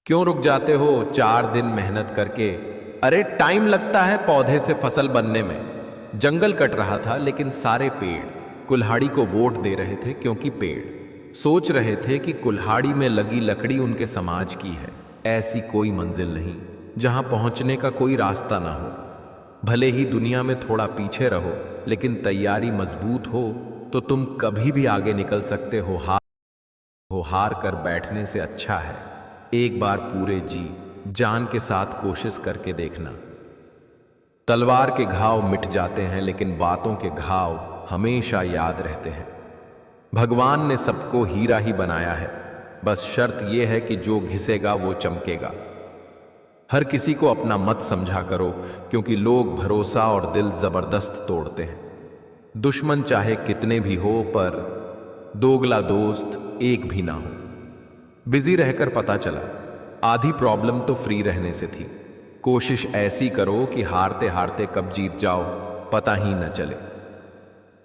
क्यों रुक जाते हो 4 दिन मेहनत करके? अरे टाइम लगता है पौधे से फसल बनने में। जंगल कट रहा था लेकिन सारे पेड़ कुल्हाड़ी को वोट दे रहे थे, क्योंकि पेड़ सोच रहे थे कि कुल्हाड़ी में लगी लकड़ी उनके समाज की है। ऐसी कोई मंजिल नहीं जहां पहुंचने का कोई रास्ता ना हो। भले ही दुनिया में थोड़ा पीछे रहो, लेकिन तैयारी मजबूत हो तो तुम कभी भी आगे निकल सकते हो। हार कर बैठने से अच्छा है एक बार पूरे जी जान के साथ कोशिश करके देखना। तलवार के घाव मिट जाते हैं, लेकिन बातों के घाव हमेशा याद रहते हैं। भगवान ने सबको हीरा ही बनाया है, बस शर्त यह है कि जो घिसेगा वो चमकेगा। हर किसी को अपना मत समझा करो, क्योंकि लोग भरोसा और दिल जबरदस्त तोड़ते हैं। दुश्मन चाहे कितने भी हो, पर दोगला दोस्त एक भी ना हो। बिजी रहकर पता चला आधी प्रॉब्लम तो फ्री रहने से थी। कोशिश ऐसी करो कि हारते हारते कब जीत जाओ पता ही न चले।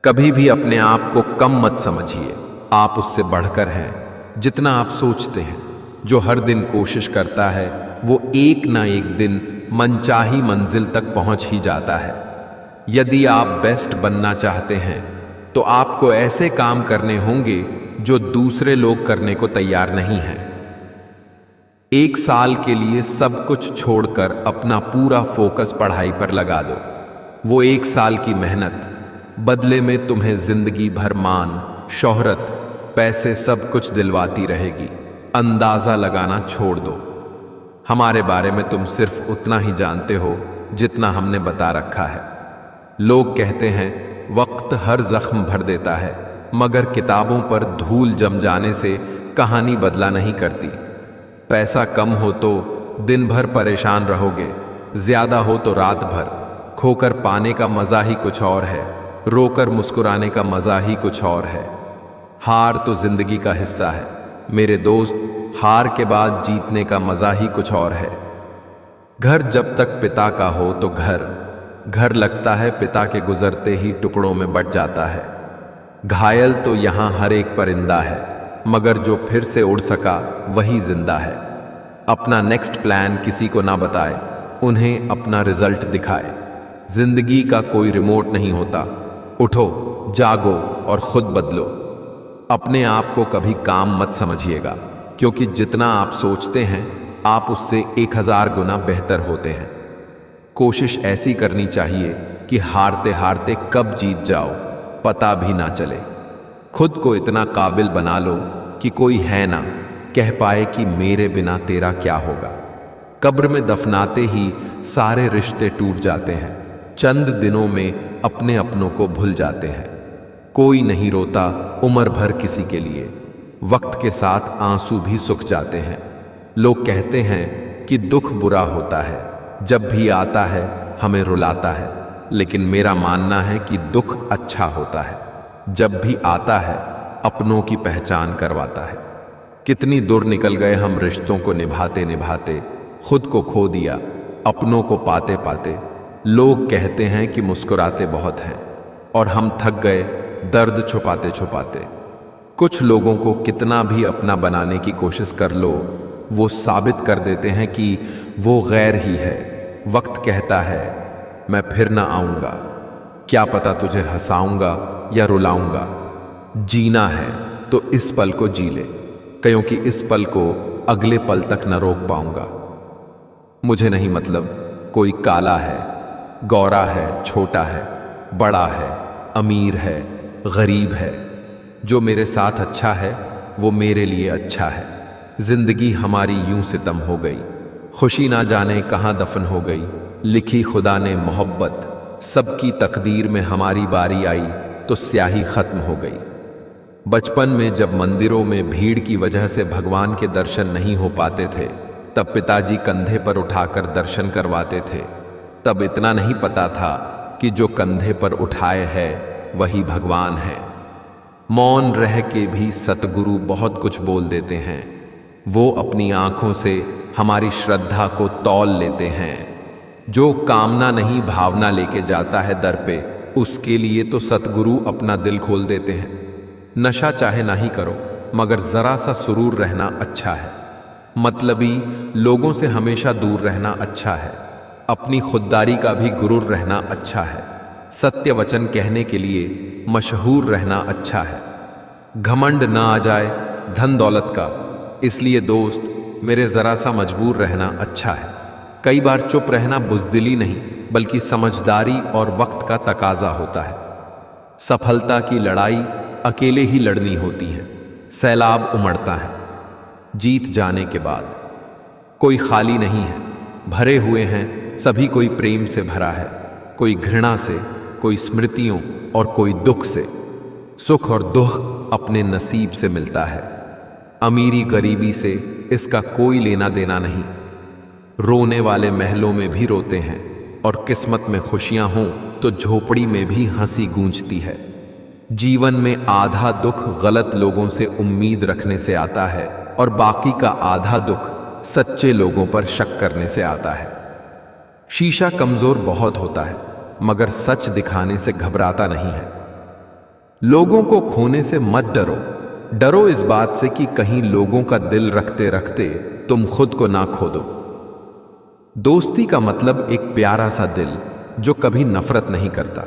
कभी भी अपने आप को कम मत समझिए, आप उससे बढ़कर हैं जितना आप सोचते हैं। जो हर दिन कोशिश करता है वो एक ना एक दिन मनचाही मंजिल तक पहुंच ही जाता है। यदि आप बेस्ट बनना चाहते हैं तो आपको ऐसे काम करने होंगे जो दूसरे लोग करने को तैयार नहीं हैं। 1 साल के लिए सब कुछ छोड़कर अपना पूरा फोकस पढ़ाई पर लगा दो। वो 1 साल की मेहनत बदले में तुम्हें जिंदगी भर मान, शोहरत, पैसे सब कुछ दिलवाती रहेगी। अंदाजा लगाना छोड़ दो। हमारे बारे में तुम सिर्फ उतना ही जानते हो जितना हमने बता रखा है। लोग कहते हैं वक्त हर जख्म भर देता है, मगर किताबों पर धूल जम जाने से कहानी बदला नहीं करती। पैसा कम हो तो दिन भर परेशान रहोगे, ज्यादा हो तो रात भर। खोकर पाने का मजा ही कुछ और है, रोकर मुस्कुराने का मजा ही कुछ और है। हार तो जिंदगी का हिस्सा है मेरे दोस्त, हार के बाद जीतने का मजा ही कुछ और है। घर जब तक पिता का हो तो घर लगता है पिता के गुजरते ही टुकड़ों में बट जाता है। घायल तो यहां हर एक परिंदा है, मगर जो फिर से उड़ सका वही जिंदा है। अपना नेक्स्ट प्लान किसी को ना बताए, उन्हें अपना रिजल्ट दिखाए। जिंदगी का कोई रिमोट नहीं होता। उठो, जागो और खुद बदलो। अपने आप को कभी काम मत समझिएगा, क्योंकि जितना आप सोचते हैं आप उससे 1000 गुना बेहतर होते हैं। कोशिश ऐसी करनी चाहिए कि हारते हारते कब जीत जाओ पता भी ना चले। खुद को इतना काबिल बना लो कि कोई है ना कह पाए कि मेरे बिना तेरा क्या होगा। कब्र में दफनाते ही सारे रिश्ते टूट जाते हैं। चंद दिनों में अपने अपनों को भूल जाते हैं। कोई नहीं रोता उम्र भर किसी के लिए, वक्त के साथ आंसू भी सूख जाते हैं। लोग कहते हैं कि दुख बुरा होता है, जब भी आता है हमें रुलाता है, लेकिन मेरा मानना है कि दुख अच्छा होता है, जब भी आता है अपनों की पहचान करवाता है। कितनी दूर निकल गए हम रिश्तों को निभाते निभाते, खुद को खो दिया अपनों को पाते पाते। लोग कहते हैं कि मुस्कुराते बहुत हैं, और हम थक गए दर्द छुपाते छुपाते। कुछ लोगों को कितना भी अपना बनाने की कोशिश कर लो, वो साबित कर देते हैं कि वो गैर ही है। वक्त कहता है मैं फिर ना आऊंगा, क्या पता तुझे हंसाऊंगा या रुलाऊंगा। जीना है तो इस पल को जी ले, क्योंकि इस पल को अगले पल तक न रोक पाऊंगा। मुझे नहीं मतलब कोई काला है, गोरा है, छोटा है, बड़ा है, अमीर है, गरीब है। जो मेरे साथ अच्छा है वो मेरे लिए अच्छा है। जिंदगी हमारी यूं सितम हो गई, खुशी ना जाने कहां दफन हो गई। लिखी खुदा ने मोहब्बत, सबकी तकदीर में हमारी बारी आई तो स्याही खत्म हो गई। बचपन में जब मंदिरों में भीड़ की वजह से भगवान के दर्शन नहीं हो पाते थे, तब पिताजी कंधे पर उठाकर दर्शन करवाते थे। तब इतना नहीं पता था कि जो कंधे पर उठाए है वही भगवान है। मौन रह के भी सतगुरु बहुत कुछ बोल देते हैं। वो अपनी आंखों से हमारी श्रद्धा को तौल लेते हैं। जो कामना नहीं भावना लेके जाता है दर पे, उसके लिए तो सतगुरु अपना दिल खोल देते हैं। नशा चाहे ना ही करो, मगर जरा सा सुरूर रहना अच्छा है। मतलबी लोगों से हमेशा दूर रहना अच्छा है। अपनी खुददारी का भी गुरूर रहना अच्छा है। सत्य वचन कहने के लिए मशहूर रहना अच्छा है। घमंड ना आ जाए धन दौलत का, इसलिए दोस्त मेरे ज़रा सा मजबूर रहना अच्छा है। कई बार चुप रहना बुज़दिली नहीं बल्कि समझदारी और वक्त का तकाजा होता है। सफलता की लड़ाई अकेले ही लड़नी होती है। सैलाब उमड़ता है जीत जाने के बाद। कोई खाली नहीं है, भरे हुए हैं सभी। कोई प्रेम से भरा है, कोई घृणा से, कोई स्मृतियों और कोई दुख से। सुख और दुख अपने नसीब से मिलता है। अमीरी गरीबी से इसका कोई लेना देना नहीं। रोने वाले महलों में भी रोते हैं और किस्मत में खुशियां हों तो झोपड़ी में भी हंसी गूंजती है। जीवन में आधा दुख गलत लोगों से उम्मीद रखने से आता है और बाकी का आधा दुख सच्चे लोगों पर शक करने से आता है। शीशा कमजोर बहुत होता है मगर सच दिखाने से घबराता नहीं है। लोगों को खोने से मत डरो, डरो इस बात से कि कहीं लोगों का दिल रखते रखते तुम खुद को ना खो दो। दोस्ती का मतलब एक प्यारा सा दिल जो कभी नफरत नहीं करता,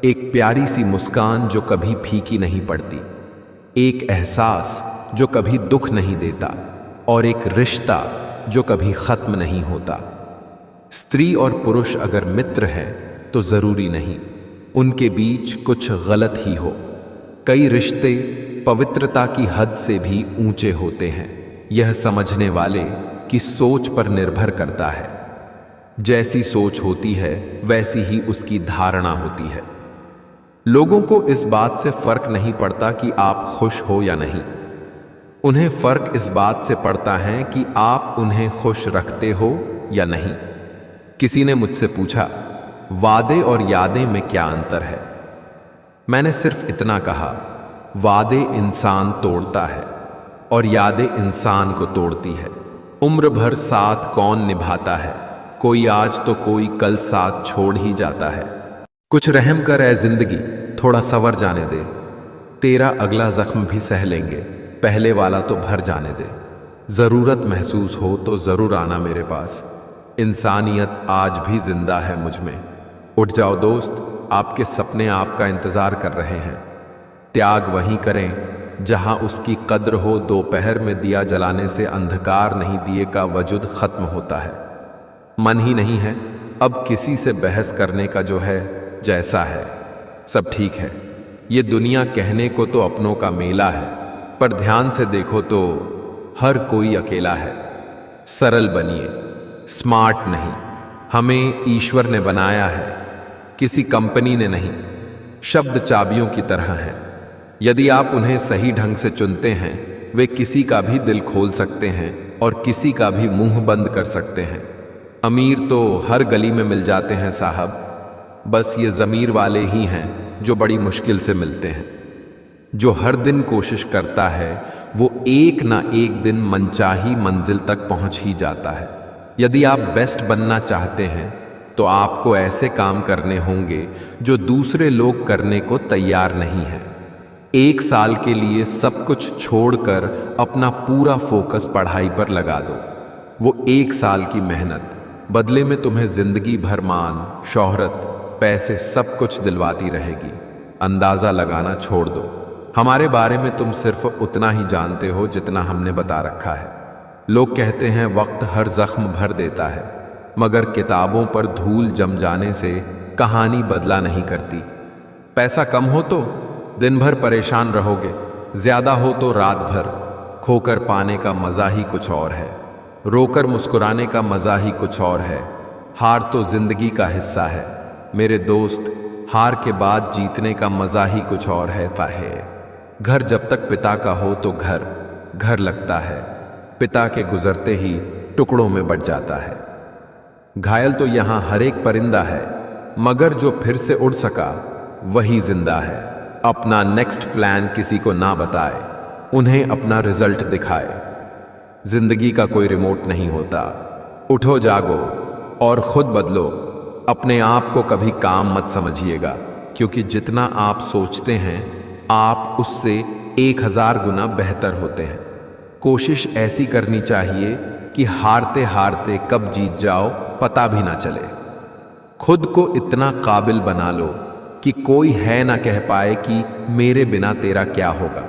एक प्यारी सी मुस्कान जो कभी फीकी नहीं पड़ती, एक एहसास जो कभी दुख नहीं देता और एक रिश्ता जो कभी खत्म नहीं होता। स्त्री और पुरुष अगर मित्र हैं तो जरूरी नहीं उनके बीच कुछ गलत ही हो। कई रिश्ते पवित्रता की हद से भी ऊंचे होते हैं। यह समझने वाले की सोच पर निर्भर करता है। जैसी सोच होती है वैसी ही उसकी धारणा होती है। लोगों को इस बात से फर्क नहीं पड़ता कि आप खुश हो या नहीं, उन्हें फर्क इस बात से पड़ता है कि आप उन्हें खुश रखते हो या नहीं। किसी ने मुझसे पूछा, वादे और यादें में क्या अंतर है? मैंने सिर्फ इतना कहा, वादे इंसान तोड़ता है और यादें इंसान को तोड़ती है। उम्र भर साथ कौन निभाता है, कोई आज तो कोई कल साथ छोड़ ही जाता है। कुछ रहम कर ऐ जिंदगी, थोड़ा सवर जाने दे, तेरा अगला जख्म भी सह लेंगे, पहले वाला तो भर जाने दे। ज़रूरत महसूस हो तो ज़रूर आना मेरे पास, इंसानियत आज भी जिंदा है मुझ में। उठ जाओ दोस्त, आपके सपने आपका इंतज़ार कर रहे हैं। त्याग वहीं करें जहां उसकी कद्र हो। दोपहर में दिया जलाने से अंधकार नहीं दिए का वजूद ख़त्म होता है। मन ही नहीं है अब किसी से बहस करने का, जो है जैसा है सब ठीक है। ये दुनिया कहने को तो अपनों का मेला है, पर ध्यान से देखो तो हर कोई अकेला है। सरल बनिए, स्मार्ट नहीं। हमें ईश्वर ने बनाया है, किसी कंपनी ने नहीं। शब्द चाबियों की तरह हैं, यदि आप उन्हें सही ढंग से चुनते हैं वे किसी का भी दिल खोल सकते हैं और किसी का भी मुंह बंद कर सकते हैं। अमीर तो हर गली में मिल जाते हैं साहब, बस ये ज़मीर वाले ही हैं जो बड़ी मुश्किल से मिलते हैं। जो हर दिन कोशिश करता है वो एक ना एक दिन मनचाही मंजिल तक पहुंच ही जाता है। यदि आप बेस्ट बनना चाहते हैं तो आपको ऐसे काम करने होंगे जो दूसरे लोग करने को तैयार नहीं हैं। 1 साल के लिए सब कुछ छोड़कर अपना पूरा फोकस पढ़ाई पर लगा दो। वो 1 साल की मेहनत बदले में तुम्हें जिंदगी भर मान, शोहरत, पैसे सब कुछ दिलवाती रहेगी। अंदाज़ा लगाना छोड़ दो। हमारे बारे में तुम सिर्फ उतना ही जानते हो जितना हमने बता रखा है। लोग कहते हैं वक्त हर जख्म भर देता है, मगर किताबों पर धूल जम जाने से कहानी बदला नहीं करती। पैसा कम हो तो दिन भर परेशान रहोगे, ज्यादा हो तो रात भर। खोकर पाने का मजा ही कुछ और है, रोकर मुस्कुराने का मजा ही कुछ और है। हार तो जिंदगी का हिस्सा है मेरे दोस्त, हार के बाद जीतने का मजा ही कुछ और है। पाहे घर जब तक पिता का हो तो घर घर लगता है, पिता के गुजरते ही टुकड़ों में बट जाता है। घायल तो यहां हर एक परिंदा है, मगर जो फिर से उड़ सका वही जिंदा है। अपना नेक्स्ट प्लान किसी को ना बताए, उन्हें अपना रिजल्ट दिखाए। जिंदगी का कोई रिमोट नहीं होता। उठो जागो और खुद बदलो। अपने आप को कभी काम मत समझिएगा, क्योंकि जितना आप सोचते हैं आप उससे 1000 गुना बेहतर होते हैं। कोशिश ऐसी करनी चाहिए कि हारते हारते कब जीत जाओ पता भी ना चले। खुद को इतना काबिल बना लो कि कोई है ना कह पाए कि मेरे बिना तेरा क्या होगा।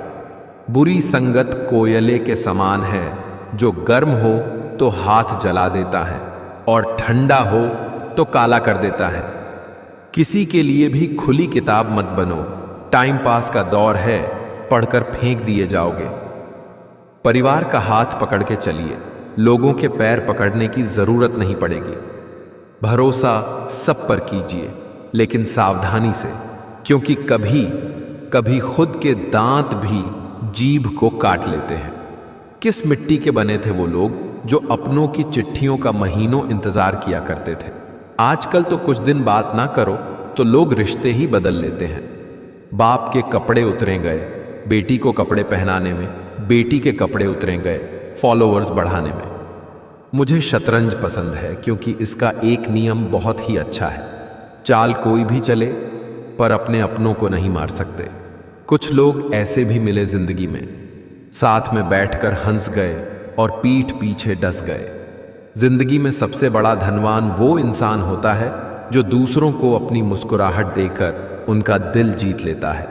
बुरी संगत कोयले के समान है, जो गर्म हो तो हाथ जला देता है और ठंडा हो तो काला कर देता है। किसी के लिए भी खुली किताब मत बनो, टाइम पास का दौर है, पढ़कर फेंक दिए जाओगे। परिवार का हाथ पकड़ के चलिए, लोगों के पैर पकड़ने की जरूरत नहीं पड़ेगी। भरोसा सब पर कीजिए, लेकिन सावधानी से, क्योंकि कभी कभी खुद के दांत भी जीभ को काट लेते हैं। किस मिट्टी के बने थे वो लोग जो अपनों की चिट्ठियों का महीनों इंतजार किया करते थे। आजकल तो कुछ दिन बात ना करो तो लोग रिश्ते ही बदल लेते हैं। बाप के कपड़े उतरे गए बेटी को कपड़े पहनाने में, बेटी के कपड़े उतरे गए फॉलोअर्स बढ़ाने में। मुझे शतरंज पसंद है क्योंकि इसका एक नियम बहुत ही अच्छा है, चाल कोई भी चले पर अपने अपनों को नहीं मार सकते। कुछ लोग ऐसे भी मिले जिंदगी में, साथ में बैठकर हंस गए और पीठ पीछे डस गए। जिंदगी में सबसे बड़ा धनवान वो इंसान होता है जो दूसरों को अपनी मुस्कुराहट देकर उनका दिल जीत लेता है।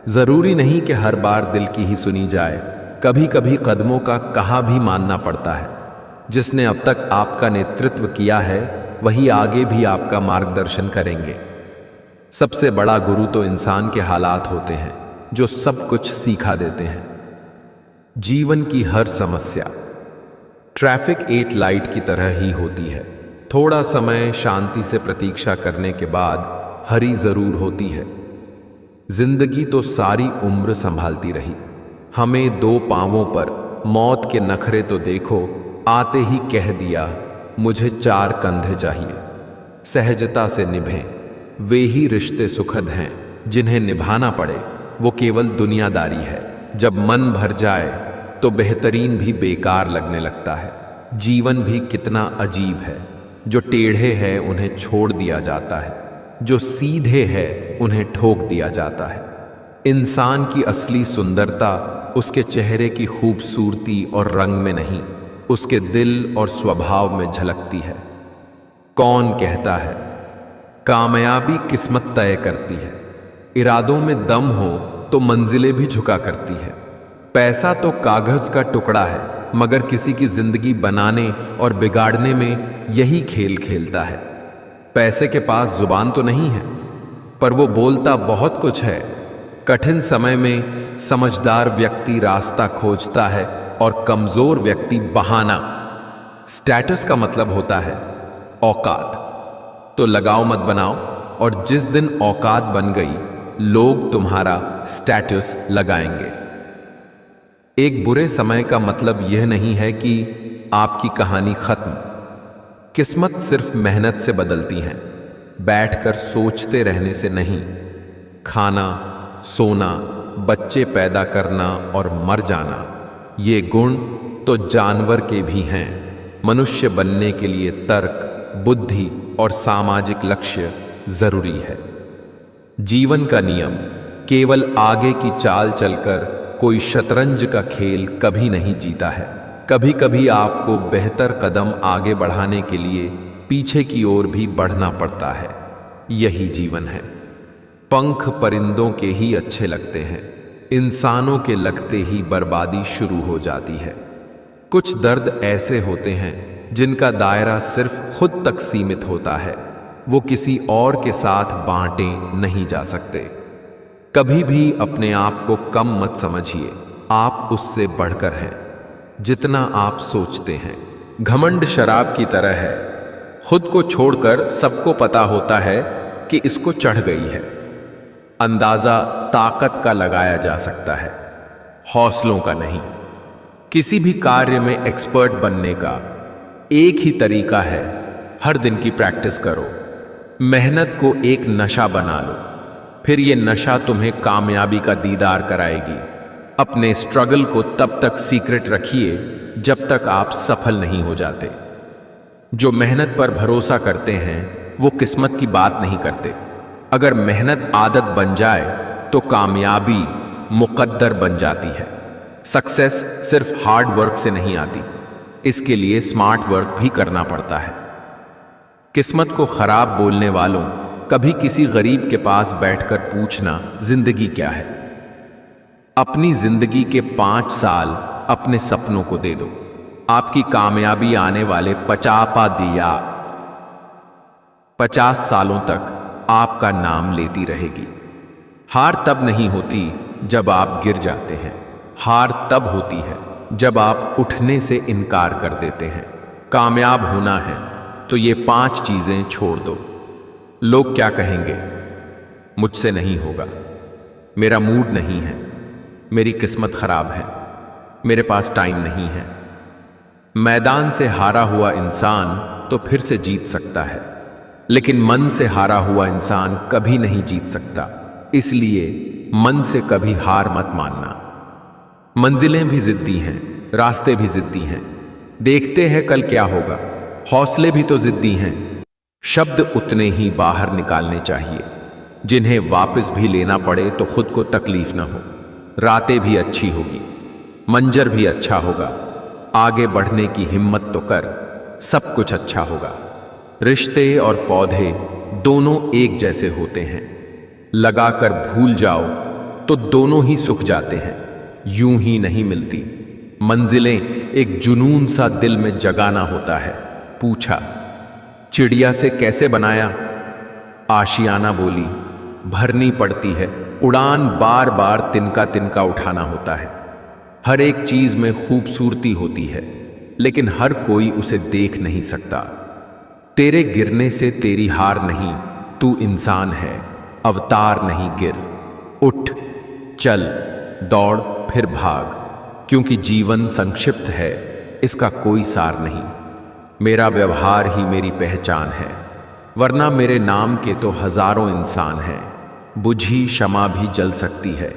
जरूरी नहीं कि हर बार दिल की ही सुनी जाए, कभी कभी कदमों का कहा भी मानना पड़ता है। जिसने अब तक आपका नेतृत्व किया है वही आगे भी आपका मार्गदर्शन करेंगे। सबसे बड़ा गुरु तो इंसान के हालात होते हैं जो सब कुछ सिखा देते हैं। जीवन की हर समस्या ट्रैफिक 8 लाइट की तरह ही होती है। थोड़ा समय शांति से प्रतीक्षा करने के बाद हरी जरूर होती है। जिंदगी तो सारी उम्र संभालती रही, हमें 2 पांवों पर मौत के नखरे तो देखो, आते ही कह दिया मुझे 4 कंधे चाहिए। सहजता से निभें, वे ही रिश्ते सुखद हैं जिन्हें निभाना पड़े वो केवल दुनियादारी है। जब मन भर जाए तो बेहतरीन भी बेकार लगने लगता है। जीवन भी कितना अजीब है, जो टेढ़े हैं उन्हें छोड़ दिया जाता है, जो सीधे हैं उन्हें ठोक दिया जाता है। इंसान की असली सुंदरता उसके चेहरे की खूबसूरती और रंग में नहीं, उसके दिल और स्वभाव में झलकती है। कौन कहता है कामयाबी किस्मत तय करती है, इरादों में दम हो तो मंजिलें भी झुका करती है। पैसा तो कागज का टुकड़ा है, मगर किसी की जिंदगी बनाने और बिगाड़ने में यही खेल खेलता है। पैसे के पास जुबान तो नहीं है, पर वो बोलता बहुत कुछ है। कठिन समय में समझदार व्यक्ति रास्ता खोजता है और कमजोर व्यक्ति बहाना। स्टेटस का मतलब होता है औकात, तो लगाओ मत बनाओ, और जिस दिन औकात बन गई लोग तुम्हारा स्टेटस लगाएंगे। एक बुरे समय का मतलब यह नहीं है कि आपकी कहानी खत्म। किस्मत सिर्फ मेहनत से बदलती है, बैठकर सोचते रहने से नहीं। खाना, सोना, बच्चे पैदा करना और मर जाना, ये गुण तो जानवर के भी हैं। मनुष्य बनने के लिए तर्क, बुद्धि और सामाजिक लक्ष्य जरूरी है। जीवन का नियम केवल आगे की चाल चलकर कोई शतरंज का खेल कभी नहीं जीता है। कभी कभी आपको बेहतर कदम आगे बढ़ाने के लिए पीछे की ओर भी बढ़ना पड़ता है। यही जीवन है। पंख परिंदों के ही अच्छे लगते हैं, इंसानों के लगते ही बर्बादी शुरू हो जाती है। कुछ दर्द ऐसे होते हैं जिनका दायरा सिर्फ खुद तक सीमित होता है, वो किसी और के साथ बांटे नहीं जा सकते। कभी भी अपने आप को कम मत समझिए, आप उससे बढ़कर हैं जितना आप सोचते हैं। घमंड शराब की तरह है, खुद को छोड़कर सबको पता होता है कि इसको चढ़ गई है। अंदाजा ताकत का लगाया जा सकता है, हौसलों का नहीं। किसी भी कार्य में एक्सपर्ट बनने का एक ही तरीका है, हर दिन की प्रैक्टिस करो। मेहनत को एक नशा बना लो, फिर ये नशा तुम्हें कामयाबी का दीदार कराएगी। अपने स्ट्रगल को तब तक सीक्रेट रखिए जब तक आप सफल नहीं हो जाते। जो मेहनत पर भरोसा करते हैं वो किस्मत की बात नहीं करते। अगर मेहनत आदत बन जाए तो कामयाबी मुकद्दर बन जाती है। सक्सेस सिर्फ हार्ड वर्क से नहीं आती, इसके लिए स्मार्ट वर्क भी करना पड़ता है। किस्मत को खराब बोलने वालों, कभी किसी गरीब के पास बैठकर पूछना जिंदगी क्या है। अपनी जिंदगी के 5 साल अपने सपनों को दे दो, आपकी कामयाबी आने वाले 50 सालों तक आपका नाम लेती रहेगी। हार तब नहीं होती जब आप गिर जाते हैं, हार तब होती है जब आप उठने से इनकार कर देते हैं। कामयाब होना है तो ये 5 चीजें छोड़ दो। लोग क्या कहेंगे? मुझसे नहीं होगा, मेरा मूड नहीं है, मेरी किस्मत खराब है, मेरे पास टाइम नहीं है। मैदान से हारा हुआ इंसान तो फिर से जीत सकता है, लेकिन मन से हारा हुआ इंसान कभी नहीं जीत सकता। इसलिए मन से कभी हार मत मानना। मंजिलें भी जिद्दी हैं, रास्ते भी जिद्दी हैं, देखते हैं कल क्या होगा। हौसले भी तो जिद्दी हैं। शब्द उतने ही बाहर निकालने चाहिए जिन्हें वापस भी लेना पड़े तो खुद को तकलीफ ना हो। रातें भी अच्छी होगी, मंजर भी अच्छा होगा, आगे बढ़ने की हिम्मत तो कर, सब कुछ अच्छा होगा। रिश्ते और पौधे दोनों एक जैसे होते हैं, लगाकर भूल जाओ तो दोनों ही सूख जाते हैं, यूं ही नहीं मिलती। मंजिलें एक जुनून सा दिल में जगाना होता है। पूछा, चिड़िया से कैसे बनाया? आशियाना बोली, भरनी पड़ती है, उड़ान बार बार तिनका तिनका उठाना होता है। हर एक चीज में खूबसूरती होती है, लेकिन हर कोई उसे देख नहीं सकता। तेरे गिरने से तेरी हार नहीं, तू इंसान है, अवतार नहीं गिर। उठ, चल, दौड़, फिर भाग, क्योंकि जीवन संक्षिप्त है, इसका कोई सार नहीं। मेरा व्यवहार ही मेरी पहचान है, वरना मेरे नाम के तो हजारों इंसान हैं। बुझी शमा भी जल सकती है,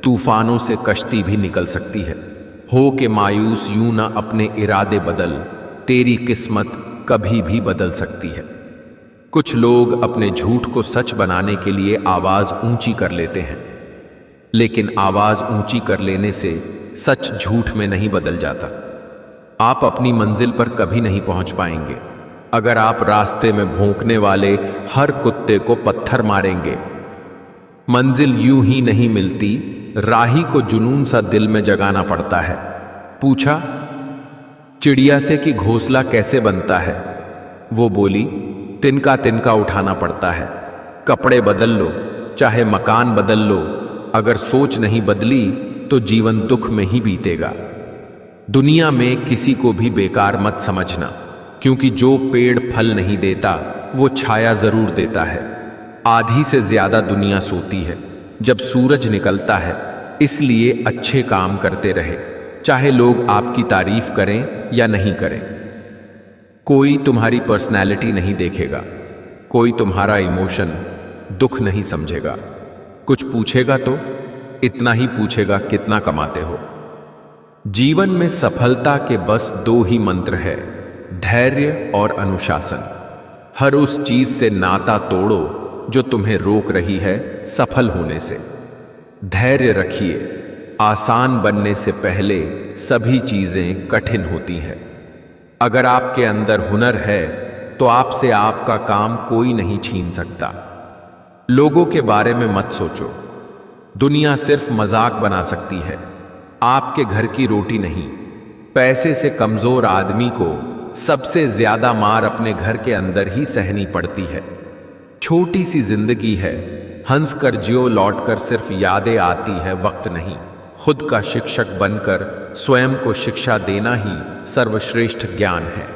तूफानों से कश्ती भी निकल सकती है। हो के मायूस यूं ना अपने इरादे बदल, तेरी किस्मत कभी भी बदल सकती है। कुछ लोग अपने झूठ को सच बनाने के लिए आवाज ऊंची कर लेते हैं, लेकिन आवाज ऊंची कर लेने से सच झूठ में नहीं बदल जाता। आप अपनी मंजिल पर कभी नहीं पहुंच पाएंगे अगर आप रास्ते में भौंकने वाले हर कुत्ते को पत्थर मारेंगे। मंजिल यूं ही नहीं मिलती, राही को जुनून सा दिल में जगाना पड़ता है। पूछा, चिड़िया से कि घोंसला कैसे बनता है? वो बोली, तिनका तिनका उठाना पड़ता है। कपड़े बदल लो, चाहे मकान बदल लो, अगर सोच नहीं बदली तो जीवन दुख में ही बीतेगा। दुनिया में किसी को भी बेकार मत समझना, क्योंकि जो पेड़ फल नहीं देता वो छाया जरूर देता है। आधी से ज्यादा दुनिया सोती है जब सूरज निकलता है, इसलिए अच्छे काम करते रहे, चाहे लोग आपकी तारीफ करें या नहीं करें। कोई तुम्हारी पर्सनैलिटी नहीं देखेगा, कोई तुम्हारा इमोशन दुख नहीं समझेगा। कुछ पूछेगा तो इतना ही पूछेगा, कितना कमाते हो? जीवन में सफलता के बस 2 ही मंत्र है, धैर्य और अनुशासन। हर उस चीज से नाता तोड़ो जो तुम्हें रोक रही है सफल होने से। धैर्य रखिए, आसान बनने से पहले सभी चीजें कठिन होती हैं। अगर आपके अंदर हुनर है तो आपसे आपका काम कोई नहीं छीन सकता। लोगों के बारे में मत सोचो, दुनिया सिर्फ मजाक बना सकती है, आपके घर की रोटी नहीं। पैसे से कमजोर आदमी को सबसे ज्यादा मार अपने घर के अंदर ही सहनी पड़ती है। छोटी सी जिंदगी है, हंस कर जियो, लौट कर सिर्फ यादें आती है, वक्त नहीं। खुद का शिक्षक बनकर स्वयं को शिक्षा देना ही सर्वश्रेष्ठ ज्ञान है।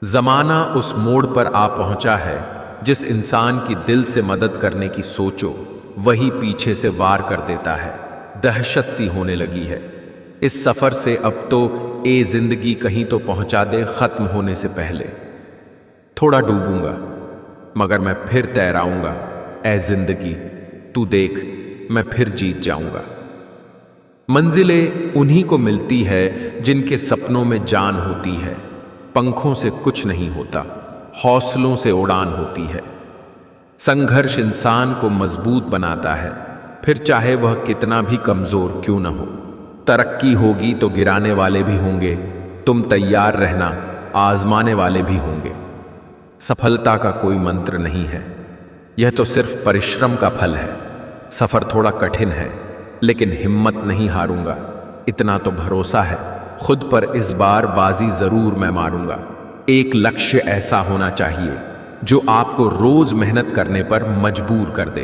जमाना उस मोड़ पर आ पहुंचा है, जिस इंसान की दिल से मदद करने की सोचो वही पीछे से वार कर देता है। दहशत सी होने लगी है इस सफर से, अब तो ए जिंदगी कहीं तो पहुंचा दे खत्म होने से पहले। थोड़ा डूबूंगा मगर मैं फिर तैराऊंगा, ए जिंदगी तू देख मैं फिर जीत जाऊंगा। मंजिलें उन्हीं को मिलती है जिनके सपनों में जान होती है। पंखों से कुछ नहीं होता, हौसलों से उड़ान होती है। संघर्ष इंसान को मजबूत बनाता है, फिर चाहे वह कितना भी कमजोर क्यों न हो। तरक्की होगी तो गिराने वाले भी होंगे, तुम तैयार रहना, आजमाने वाले भी होंगे। सफलता का कोई मंत्र नहीं है, यह तो सिर्फ परिश्रम का फल है। सफर थोड़ा कठिन है, लेकिन हिम्मत नहीं हारूंगा, इतना तो भरोसा है। खुद पर इस बार बाजी जरूर मैं मारूंगा। एक लक्ष्य ऐसा होना चाहिए जो आपको रोज मेहनत करने पर मजबूर कर दे।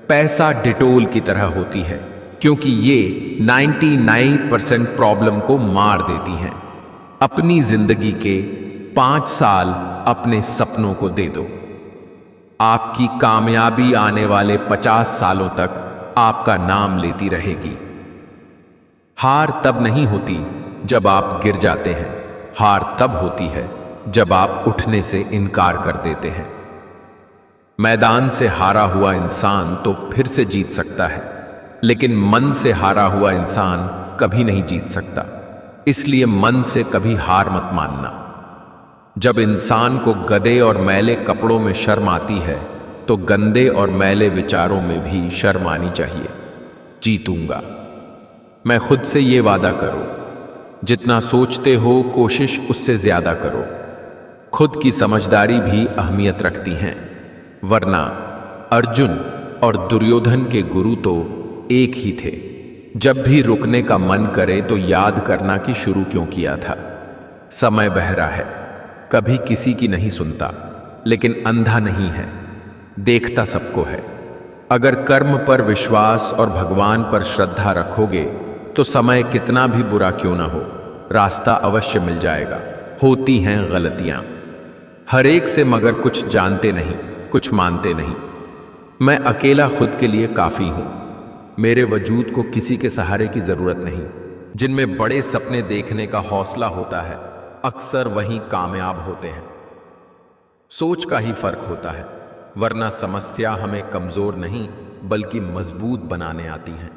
पैसा डिटोल की तरह होती है, क्योंकि ये 99% प्रॉब्लम को मार देती हैं। अपनी जिंदगी के 5 साल अपने सपनों को दे दो। आपकी कामयाबी आने वाले 50 सालों तक आपका नाम लेती रहेगी। हार तब नहीं होती जब आप गिर जाते हैं, हार तब होती है जब आप उठने से इनकार कर देते हैं। मैदान से हारा हुआ इंसान तो फिर से जीत सकता है, लेकिन मन से हारा हुआ इंसान कभी नहीं जीत सकता। इसलिए मन से कभी हार मत मानना। जब इंसान को गंदे और मैले कपड़ों में शर्म आती है, तो गंदे और मैले विचारों में भी शर्म आनी चाहिए। जीतूंगा, मैं खुद से ये वादा करो। जितना सोचते हो कोशिश उससे ज्यादा करो। खुद की समझदारी भी अहमियत रखती हैं, वरना अर्जुन और दुर्योधन के गुरु तो एक ही थे। जब भी रुकने का मन करे तो याद करना कि शुरू क्यों किया था। समय बहरा है, कभी किसी की नहीं सुनता, लेकिन अंधा नहीं है, देखता सबको है। अगर कर्म पर विश्वास और भगवान पर श्रद्धा रखोगे तो समय कितना भी बुरा क्यों ना हो, रास्ता अवश्य मिल जाएगा। होती हैं गलतियां हर एक से, मगर कुछ जानते नहीं, कुछ मानते नहीं। मैं अकेला खुद के लिए काफी हूं, मेरे वजूद को किसी के सहारे की जरूरत नहीं। जिनमें बड़े सपने देखने का हौसला होता है, अक्सर वही कामयाब होते हैं। सोच का ही फर्क होता है, वरना समस्या हमें कमजोर नहीं बल्कि मजबूत बनाने आती हैं।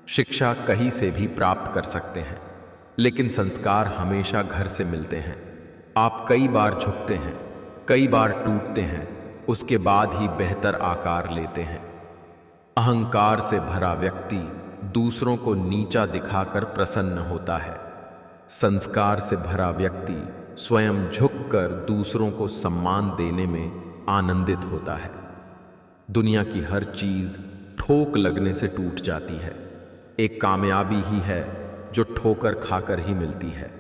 शिक्षा कहीं से भी प्राप्त कर सकते हैं, लेकिन संस्कार हमेशा घर से मिलते हैं। आप कई बार झुकते हैं, कई बार टूटते हैं, उसके बाद ही बेहतर आकार लेते हैं। अहंकार से भरा व्यक्ति दूसरों को नीचा दिखाकर प्रसन्न होता है। संस्कार से भरा व्यक्ति स्वयं झुककर दूसरों को सम्मान देने में आनंदित होता है। दुनिया की हर चीज ठोक लगने से टूट जाती है, एक कामयाबी ही है जो ठोकर खाकर ही मिलती है।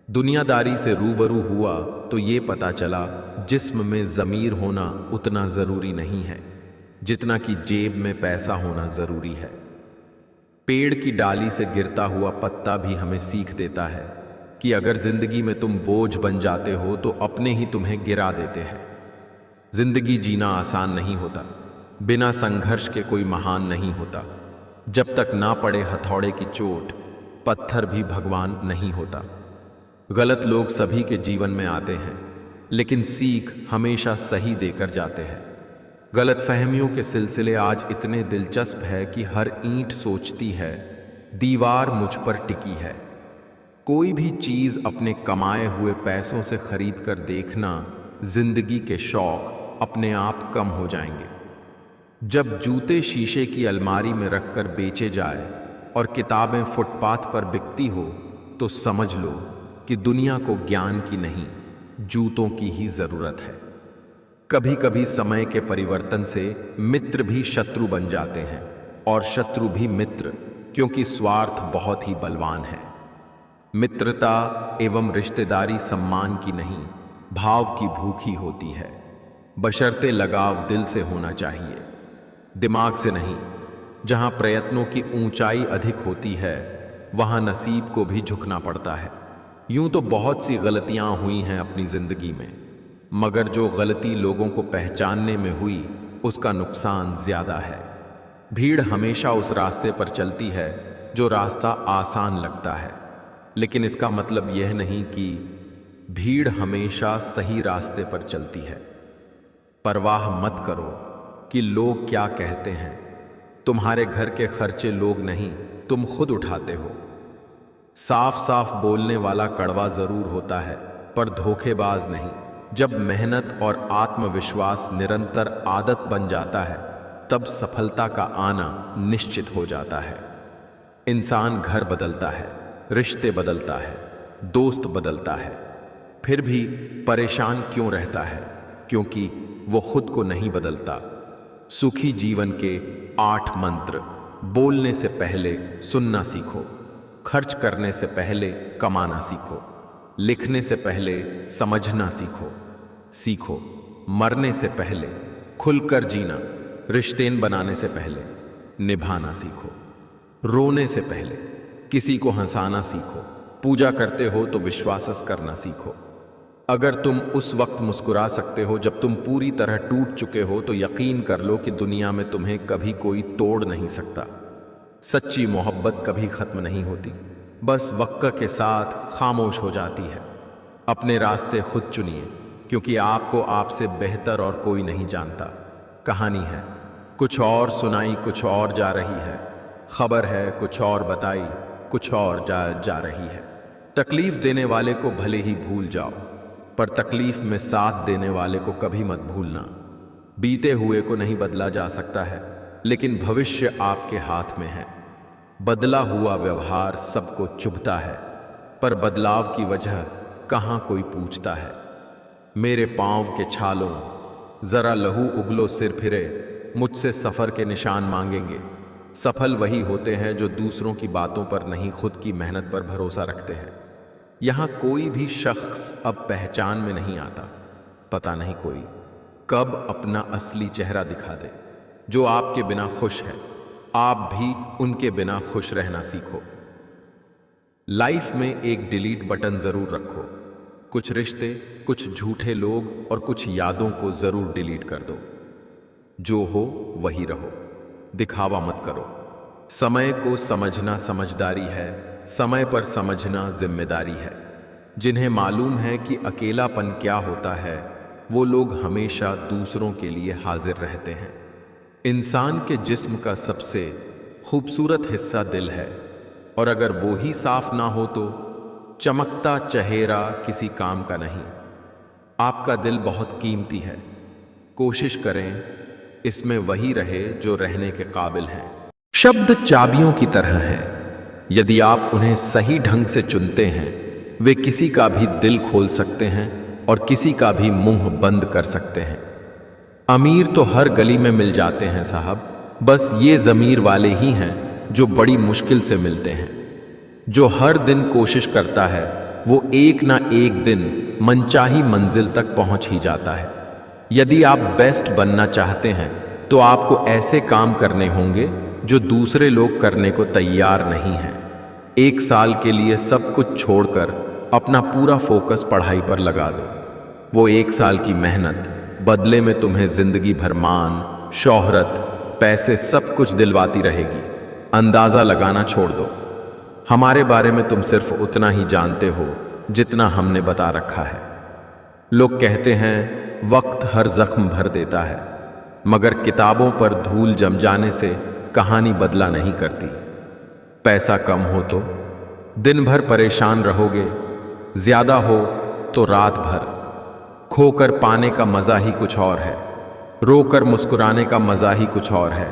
दुनियादारी से रूबरू हुआ तो ये पता चला, जिस्म में ज़मीर होना उतना ज़रूरी नहीं है जितना कि जेब में पैसा होना ज़रूरी है। पेड़ की डाली से गिरता हुआ पत्ता भी हमें सीख देता है कि अगर ज़िंदगी में तुम बोझ बन जाते हो तो अपने ही तुम्हें गिरा देते हैं। ज़िंदगी जीना आसान नहीं होता, बिना संघर्ष के कोई महान नहीं होता। जब तक ना पड़े हथौड़े की चोट, पत्थर भी भगवान नहीं होता। गलत लोग सभी के जीवन में आते हैं, लेकिन सीख हमेशा सही देकर जाते हैं। गलत फहमियों के सिलसिले आज इतने दिलचस्प है कि हर ईंट सोचती है दीवार मुझ पर टिकी है। कोई भी चीज़ अपने कमाए हुए पैसों से खरीद कर देखना, जिंदगी के शौक अपने आप कम हो जाएंगे। जब जूते शीशे की अलमारी में रखकर बेचे जाए और किताबें फुटपाथ पर बिकती हो, तो समझ लो कि दुनिया को ज्ञान की नहीं, जूतों की ही जरूरत है। कभी कभी समय के परिवर्तन से मित्र भी शत्रु बन जाते हैं और शत्रु भी मित्र, क्योंकि स्वार्थ बहुत ही बलवान है। मित्रता एवं रिश्तेदारी सम्मान की नहीं, भाव की भूखी होती है। बशर्ते लगाव दिल से होना चाहिए, दिमाग से नहीं। जहां प्रयत्नों की ऊंचाई अधिक होती है, वहां नसीब को भी झुकना पड़ता है। यूं तो बहुत सी गलतियां हुई हैं अपनी जिंदगी में, मगर जो गलती लोगों को पहचानने में हुई, उसका नुकसान ज्यादा है। भीड़ हमेशा उस रास्ते पर चलती है जो रास्ता आसान लगता है, लेकिन इसका मतलब यह नहीं कि भीड़ हमेशा सही रास्ते पर चलती है। परवाह मत करो कि लोग क्या कहते हैं। तुम्हारे घर के खर्चे लोग नहीं, तुम खुद उठाते हो। साफ साफ बोलने वाला कड़वा जरूर होता है, पर धोखेबाज नहीं। जब मेहनत और आत्मविश्वास निरंतर आदत बन जाता है, तब सफलता का आना निश्चित हो जाता है। इंसान घर बदलता है, रिश्ते बदलता है, दोस्त बदलता है, फिर भी परेशान क्यों रहता है? क्योंकि वो खुद को नहीं बदलता। सुखी जीवन के 8 मंत्र। बोलने से पहले सुनना सीखो, खर्च करने से पहले कमाना सीखो, लिखने से पहले समझना सीखो, मरने से पहले खुलकर जीना, रिश्ते बनाने से पहले निभाना सीखो, रोने से पहले किसी को हंसाना सीखो, पूजा करते हो तो विश्वास करना सीखो। अगर तुम उस वक्त मुस्कुरा सकते हो जब तुम पूरी तरह टूट चुके हो, तो यकीन कर लो कि दुनिया में तुम्हें कभी कोई तोड़ नहीं सकता। सच्ची मोहब्बत कभी खत्म नहीं होती, बस वक्त के साथ खामोश हो जाती है। अपने रास्ते खुद चुनिए, क्योंकि आपको आपसे बेहतर और कोई नहीं जानता। कहानी है कुछ और सुनाई, कुछ और जा रही है। खबर है कुछ और बताई, कुछ और जा रही है। तकलीफ देने वाले को भले ही भूल जाओ, पर तकलीफ में साथ देने वाले को कभी मत भूलना। बीते हुए को नहीं बदला जा सकता है, लेकिन भविष्य आपके हाथ में है। बदला हुआ व्यवहार सबको चुभता है, पर बदलाव की वजह कहाँ कोई पूछता है। मेरे पाँव के छालों, जरा लहू उगलो सिर फिरे, मुझसे सफ़र के निशान मांगेंगे। सफल वही होते हैं जो दूसरों की बातों पर नहीं, खुद की मेहनत पर भरोसा रखते हैं। यहाँ कोई भी शख्स अब पहचान में नहीं आता। पता नहीं कोई कब अपना असली चेहरा दिखा दे। जो आपके बिना खुश है, आप भी उनके बिना खुश रहना सीखो। लाइफ में एक डिलीट बटन जरूर रखो। कुछ रिश्ते, कुछ झूठे लोग और कुछ यादों को जरूर डिलीट कर दो। जो हो वही रहो, दिखावा मत करो। समय को समझना समझदारी है, समय पर समझना जिम्मेदारी है। जिन्हें मालूम है कि अकेलापन क्या होता है, वो लोग हमेशा दूसरों के लिए हाजिर रहते हैं। इंसान के जिस्म का सबसे खूबसूरत हिस्सा दिल है, और अगर वो ही साफ ना हो तो चमकता चेहरा किसी काम का नहीं। आपका दिल बहुत कीमती है, कोशिश करें इसमें वही रहे जो रहने के काबिल हैं। शब्द चाबियों की तरह हैं, यदि आप उन्हें सही ढंग से चुनते हैं, वे किसी का भी दिल खोल सकते हैं और किसी का भी मुंह बंद कर सकते हैं। अमीर तो हर गली में मिल जाते हैं साहब, बस ये ज़मीर वाले ही हैं जो बड़ी मुश्किल से मिलते हैं। जो हर दिन कोशिश करता है, वो एक ना एक दिन मनचाही मंजिल तक पहुंच ही जाता है। यदि आप बेस्ट बनना चाहते हैं, तो आपको ऐसे काम करने होंगे जो दूसरे लोग करने को तैयार नहीं हैं। 1 साल के लिए सब कुछ छोड़कर अपना पूरा फोकस पढ़ाई पर लगा दो। वो 1 साल की मेहनत बदले में तुम्हें जिंदगी भर मान, शोहरत, पैसे सब कुछ दिलवाती रहेगी। अंदाज़ा लगाना छोड़ दो। हमारे बारे में तुम सिर्फ उतना ही जानते हो जितना हमने बता रखा है। लोग कहते हैं वक्त हर जख्म भर देता है, मगर किताबों पर धूल जम जाने से कहानी बदला नहीं करती। पैसा कम हो तो दिन भर परेशान रहोगे, ज्यादा हो तो रात भर। खोकर पाने का मजा ही कुछ और है, रोकर मुस्कुराने का मजा ही कुछ और है।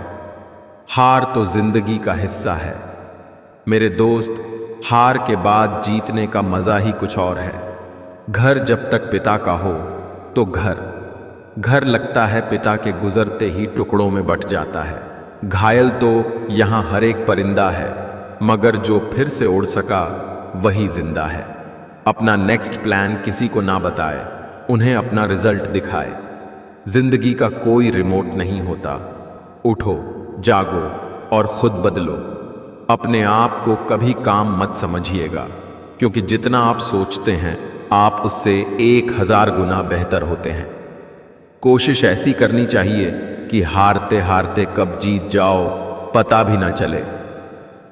हार तो जिंदगी का हिस्सा है मेरे दोस्त, हार के बाद जीतने का मजा ही कुछ और है। घर जब तक पिता का हो तो घर लगता है पिता के गुजरते ही टुकड़ों में बट जाता है। घायल तो यहाँ हर एक परिंदा है, मगर जो फिर से उड़ सका वही जिंदा है। अपना नेक्स्ट प्लान किसी को ना बताए, उन्हें अपना रिजल्ट दिखाए। जिंदगी का कोई रिमोट नहीं होता। उठो, जागो और खुद बदलो। अपने आप को कभी काम मत समझिएगा, क्योंकि जितना आप सोचते हैं आप उससे 1000 गुना बेहतर होते हैं। कोशिश ऐसी करनी चाहिए कि हारते हारते कब जीत जाओ पता भी ना चले।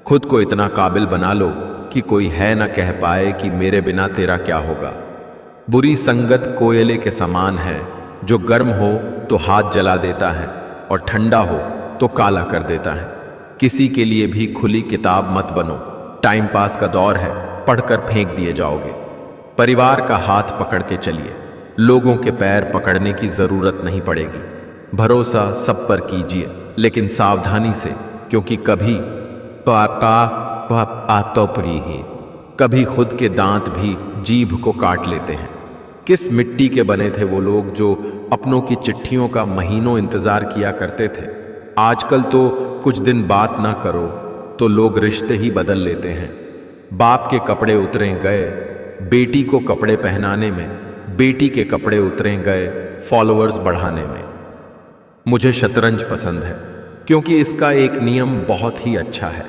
खुद को इतना काबिल बना लो कि कोई है ना कह पाए कि मेरे बिना तेरा क्या होगा। बुरी संगत कोयले के समान है, जो गर्म हो तो हाथ जला देता है और ठंडा हो तो काला कर देता है। किसी के लिए भी खुली किताब मत बनो। टाइम पास का दौर है, पढ़कर फेंक दिए जाओगे। परिवार का हाथ पकड़ के चलिए, लोगों के पैर पकड़ने की जरूरत नहीं पड़ेगी। भरोसा सब पर कीजिए, लेकिन सावधानी से, क्योंकि कभी पाका आतोपरी ही कभी खुद के दांत भी जीभ को काट लेते हैं। किस मिट्टी के बने थे वो लोग जो अपनों की चिट्ठियों का महीनों इंतजार किया करते थे। आजकल तो कुछ दिन बात ना करो तो लोग रिश्ते ही बदल लेते हैं। बाप के कपड़े उतरे गए बेटी को कपड़े पहनाने में, बेटी के कपड़े उतरे गए फॉलोअर्स बढ़ाने में। मुझे शतरंज पसंद है क्योंकि इसका एक नियम बहुत ही अच्छा है।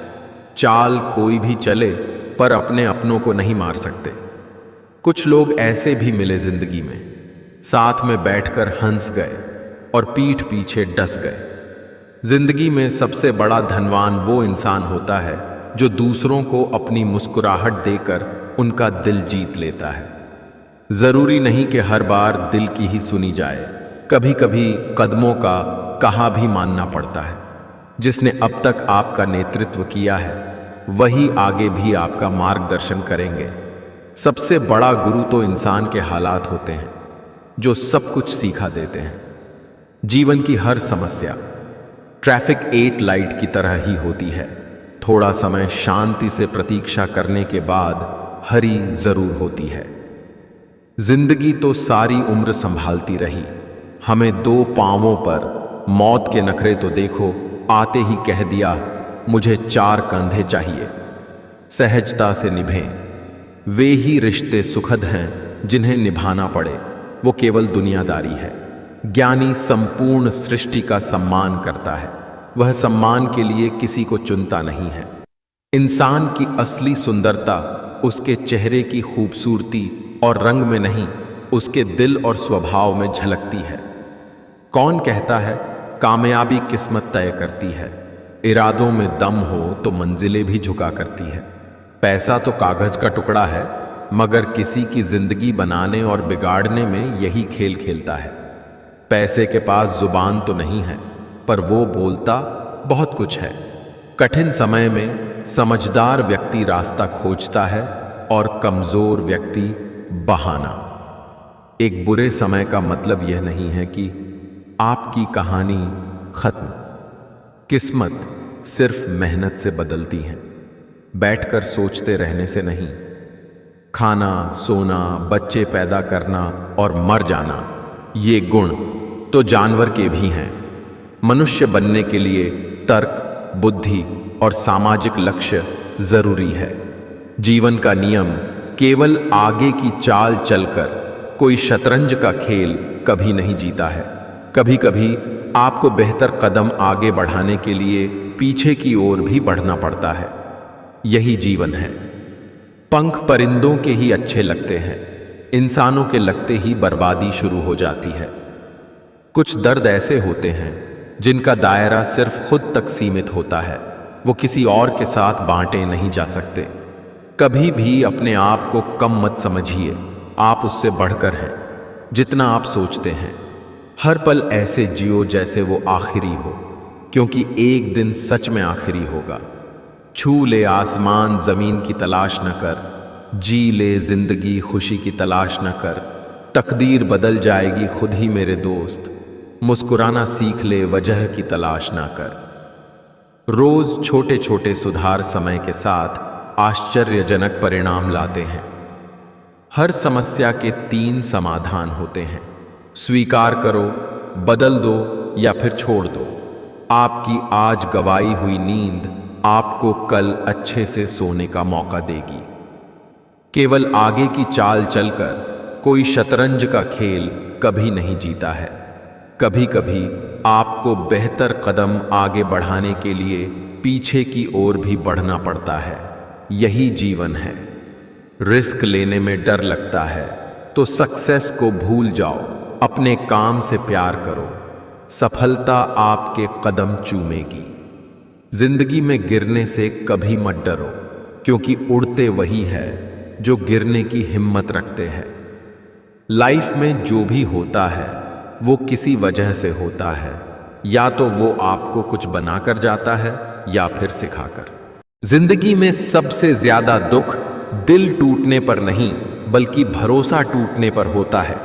चाल कोई भी चले पर अपने अपनों को नहीं मार सकते। कुछ लोग ऐसे भी मिले जिंदगी में, साथ में बैठकर हंस गए और पीठ पीछे डस गए। जिंदगी में सबसे बड़ा धनवान वो इंसान होता है जो दूसरों को अपनी मुस्कुराहट देकर उनका दिल जीत लेता है। जरूरी नहीं कि हर बार दिल की ही सुनी जाए, कभी कभी कदमों का कहा भी मानना पड़ता है। जिसने अब तक आपका नेतृत्व किया है वही आगे भी आपका मार्गदर्शन करेंगे। सबसे बड़ा गुरु तो इंसान के हालात होते हैं जो सब कुछ सिखा देते हैं। जीवन की हर समस्या ट्रैफिक 8 लाइट की तरह ही होती है। थोड़ा समय शांति से प्रतीक्षा करने के बाद हरी जरूर होती है। जिंदगी तो सारी उम्र संभालती रही, हमें 2 पांवों पर मौत के नखरे तो देखो, आते ही कह दिया मुझे 4 कंधे चाहिए। सहजता से निभें, वे ही रिश्ते सुखद हैं जिन्हें निभाना पड़े, वो केवल दुनियादारी है। ज्ञानी संपूर्ण सृष्टि का सम्मान करता है, वह सम्मान के लिए किसी को चुनता नहीं है। इंसान की असली सुंदरता उसके चेहरे की खूबसूरती और रंग में नहीं, उसके दिल और स्वभाव में झलकती है। कौन कहता है कामयाबी किस्मत तय करती है? इरादों में दम हो तो मंजिलें भी झुका करती है। पैसा तो कागज का टुकड़ा है, मगर किसी की जिंदगी बनाने और बिगाड़ने में यही खेल खेलता है। पैसे के पास जुबान तो नहीं है, पर वो बोलता बहुत कुछ है। कठिन समय में समझदार व्यक्ति रास्ता खोजता है और कमजोर व्यक्ति बहाना। एक बुरे समय का मतलब यह नहीं है कि आपकी कहानी खत्म। किस्मत सिर्फ मेहनत से बदलती है, बैठकर सोचते रहने से नहीं। खाना, सोना, बच्चे पैदा करना और मर जाना, ये गुण तो जानवर के भी हैं। मनुष्य बनने के लिए तर्क, बुद्धि और सामाजिक लक्ष्य जरूरी है। जीवन का नियम केवल आगे की चाल चलकर कोई शतरंज का खेल कभी नहीं जीता है। कभी कभी आपको बेहतर कदम आगे बढ़ाने के लिए पीछे की ओर भी बढ़ना पड़ता है। यही जीवन है। पंख परिंदों के ही अच्छे लगते हैं, इंसानों के लगते ही बर्बादी शुरू हो जाती है। कुछ दर्द ऐसे होते हैं जिनका दायरा सिर्फ खुद तक सीमित होता है, वो किसी और के साथ बांटे नहीं जा सकते। कभी भी अपने आप को कम मत समझिए, आप उससे बढ़कर हैं जितना आप सोचते हैं। हर पल ऐसे जियो जैसे वो आखिरी हो, क्योंकि एक दिन सच में आखिरी होगा। छू ले आसमान जमीन की तलाश न कर, जी ले जिंदगी खुशी की तलाश न कर। तकदीर बदल जाएगी खुद ही मेरे दोस्त, मुस्कुराना सीख ले वजह की तलाश ना कर। रोज छोटे छोटे सुधार समय के साथ आश्चर्यजनक परिणाम लाते हैं। हर समस्या के 3 समाधान होते हैं, स्वीकार करो, बदल दो या फिर छोड़ दो। आपकी आज गवाई हुई नींद आपको कल अच्छे से सोने का मौका देगी। केवल आगे की चाल चलकर कोई शतरंज का खेल कभी नहीं जीता है। कभी कभी आपको बेहतर कदम आगे बढ़ाने के लिए पीछे की ओर भी बढ़ना पड़ता है। यही जीवन है। रिस्क लेने में डर लगता है तो सक्सेस को भूल जाओ, अपने काम से प्यार करो, सफलता आपके कदम चूमेगी। जिंदगी में गिरने से कभी मत डरो, क्योंकि उड़ते वही है जो गिरने की हिम्मत रखते हैं। लाइफ में जो भी होता है वो किसी वजह से होता है, या तो वो आपको कुछ बनाकर जाता है या फिर सिखाकर। जिंदगी में सबसे ज्यादा दुख दिल टूटने पर नहीं बल्कि भरोसा टूटने पर होता है,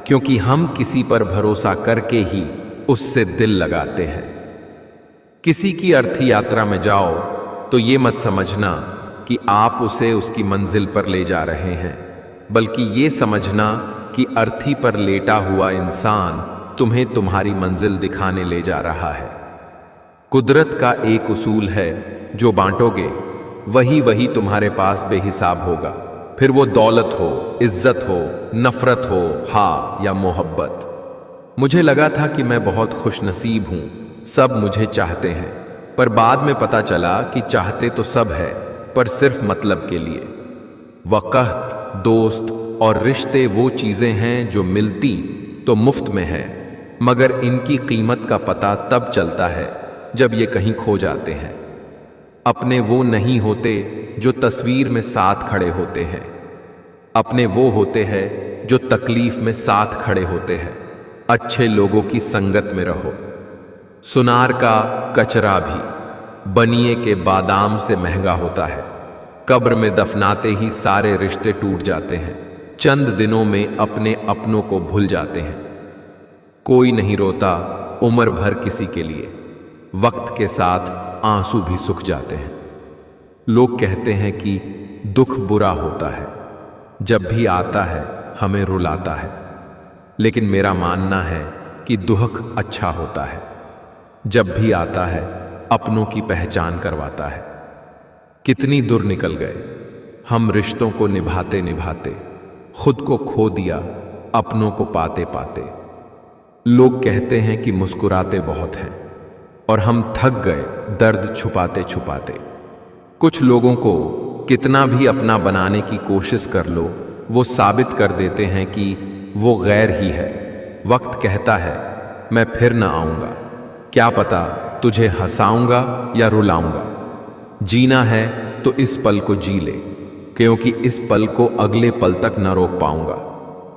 क्योंकि हम किसी पर भरोसा करके ही उससे दिल लगाते हैं। किसी की अर्थी यात्रा में जाओ तो ये मत समझना कि आप उसे उसकी मंजिल पर ले जा रहे हैं, बल्कि ये समझना कि अर्थी पर लेटा हुआ इंसान तुम्हें तुम्हारी मंजिल दिखाने ले जा रहा है। कुदरत का एक उसूल है, जो बांटोगे वही वही तुम्हारे पास बेहिसाब होगा, फिर वो दौलत हो, इज्जत हो, नफरत हो, हाँ या मोहब्बत। मुझे लगा था कि मैं बहुत खुशनसीब हूं, सब मुझे चाहते हैं, पर बाद में पता चला कि चाहते तो सब है, पर सिर्फ मतलब के लिए। वक़्त, दोस्त और रिश्ते वो चीज़ें हैं जो मिलती तो मुफ्त में है, मगर इनकी कीमत का पता तब चलता है जब ये कहीं खो जाते हैं। अपने वो नहीं होते जो तस्वीर में साथ खड़े होते हैं, अपने वो होते हैं जो तकलीफ में साथ खड़े होते हैं। अच्छे लोगों की संगत में रहो। सुनार का कचरा भी बनिए के बादाम से महंगा होता है। कब्र में दफनाते ही सारे रिश्ते टूट जाते हैं। चंद दिनों में अपने अपनों को भूल जाते हैं। कोई नहीं रोता उम्र भर किसी के लिए, वक्त के साथ आंसू भी सूख जाते हैं। लोग कहते हैं कि दुख बुरा होता है, जब भी आता है हमें रुलाता है, लेकिन मेरा मानना है कि दुख अच्छा होता है, जब भी आता है अपनों की पहचान करवाता है। कितनी दूर निकल गए हम रिश्तों को निभाते निभाते, खुद को खो दिया अपनों को पाते पाते। लोग कहते हैं कि मुस्कुराते बहुत हैं, और हम थक गए दर्द छुपाते छुपाते। कुछ लोगों को कितना भी अपना बनाने की कोशिश कर लो, वो साबित कर देते हैं कि वो गैर ही है। वक्त कहता है मैं फिर न आऊंगा, क्या पता तुझे हंसाऊंगा या रुलाऊंगा। जीना है तो इस पल को जी ले, क्योंकि इस पल को अगले पल तक न रोक पाऊंगा।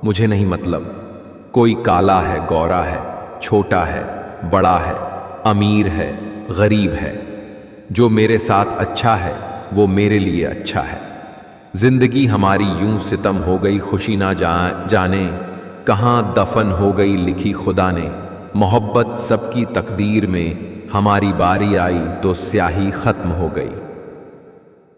मुझे नहीं मतलब कोई काला है, गोरा है, छोटा है, बड़ा है, अमीर है, गरीब है। जो मेरे साथ अच्छा है वो मेरे लिए अच्छा है। जिंदगी हमारी यूं सितम हो गई, खुशी ना जाने कहाँ दफन हो गई लिखी खुदा ने। मोहब्बत सबकी तकदीर में, हमारी बारी आई तो स्याही खत्म हो गई।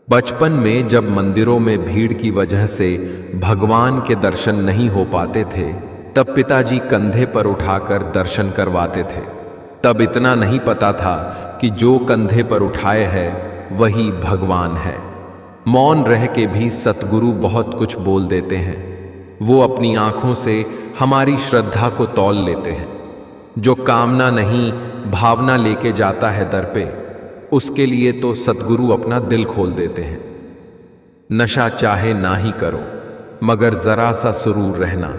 बचपन में जब मंदिरों में भीड़ की वजह से भगवान के दर्शन नहीं हो पाते थे, तब पिताजी कंधे पर उठाकर दर्शन करवाते थे। तब इतना नहीं पता था कि जो कंधे पर उठाए है वही भगवान है। मौन रह के भी सतगुरु बहुत कुछ बोल देते हैं। वो अपनी आंखों से हमारी श्रद्धा को तौल लेते हैं। जो कामना नहीं भावना लेके जाता है दर पे, उसके लिए तो सतगुरु अपना दिल खोल देते हैं। नशा चाहे ना ही करो, मगर जरा सा सुरूर रहना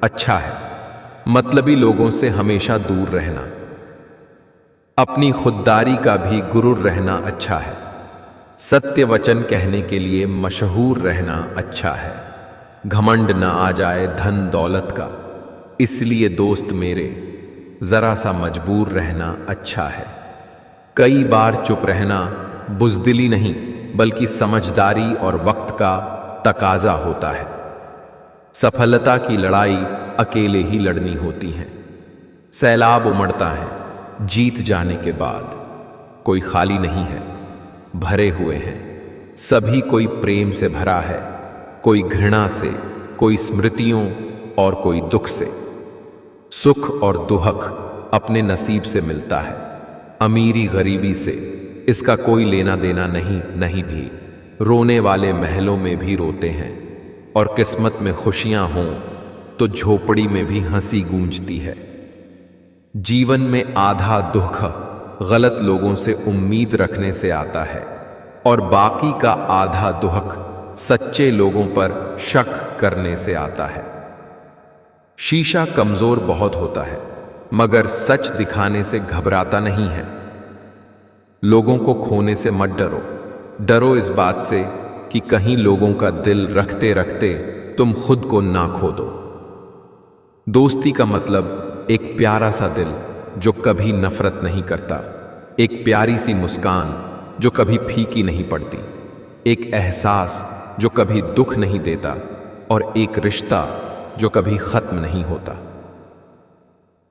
अच्छा है। मतलबी लोगों से हमेशा दूर रहना, अपनी खुददारी का भी गुरूर रहना अच्छा है। सत्य वचन कहने के लिए मशहूर रहना अच्छा है। घमंड न आ जाए धन दौलत का, इसलिए दोस्त मेरे जरा सा मजबूर रहना अच्छा है। कई बार चुप रहना बुज़दिली नहीं, बल्कि समझदारी और वक्त का तकाजा होता है। सफलता की लड़ाई अकेले ही लड़नी होती है। सैलाब उमड़ता है, जीत जाने के बाद कोई खाली नहीं है, भरे हुए हैं सभी। कोई प्रेम से भरा है, कोई घृणा से, कोई स्मृतियों और कोई दुख से। सुख और दुख अपने नसीब से मिलता है, अमीरी गरीबी से इसका कोई लेना देना नहीं भी। रोने वाले महलों में भी रोते हैं, और किस्मत में खुशियां हों तो झोपड़ी में भी हंसी गूंजती है। जीवन में आधा दुख गलत लोगों से उम्मीद रखने से आता है, और बाकी का आधा दुख सच्चे लोगों पर शक करने से आता है। शीशा कमजोर बहुत होता है, मगर सच दिखाने से घबराता नहीं है। लोगों को खोने से मत डरो, डरो इस बात से कि कहीं लोगों का दिल रखते रखते तुम खुद को ना खो दो। दोस्ती का मतलब एक प्यारा सा दिल जो कभी नफरत नहीं करता, एक प्यारी सी मुस्कान जो कभी फीकी नहीं पड़ती, एक एहसास जो कभी दुख नहीं देता, और एक रिश्ता जो कभी खत्म नहीं होता।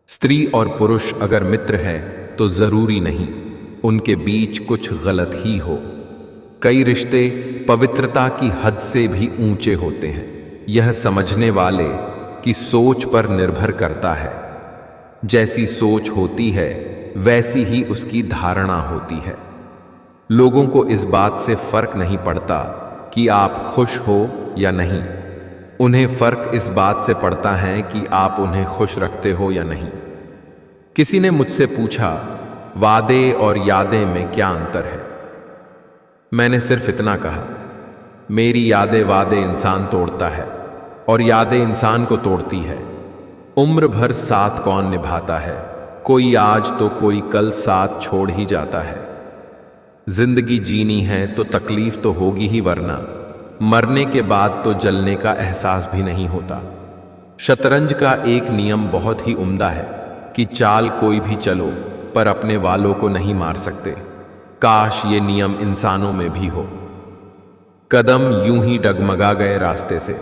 स्त्री और पुरुष अगर मित्र हैं तो जरूरी नहीं उनके बीच कुछ गलत ही हो। कई रिश्ते पवित्रता की हद से भी ऊंचे होते हैं। यह समझने वाले की सोच पर निर्भर करता है। जैसी सोच होती है वैसी ही उसकी धारणा होती है। लोगों को इस बात से फर्क नहीं पड़ता कि आप खुश हो या नहीं, उन्हें फर्क इस बात से पड़ता है कि आप उन्हें खुश रखते हो या नहीं। किसी ने मुझसे पूछा, वादे और यादें में क्या अंतर है? मैंने सिर्फ इतना कहा, मेरी यादें वादे इंसान तोड़ता है और यादें इंसान को तोड़ती है। उम्र भर साथ कौन निभाता है, कोई आज तो कोई कल साथ छोड़ ही जाता है। जिंदगी जीनी है तो तकलीफ तो होगी ही, वरना मरने के बाद तो जलने का एहसास भी नहीं होता। शतरंज का एक नियम बहुत ही उम्दा है कि चाल कोई भी चलो पर अपने वालों को नहीं मार सकते। काश ये नियम इंसानों में भी हो। कदम यूं ही डगमगा गए रास्ते से,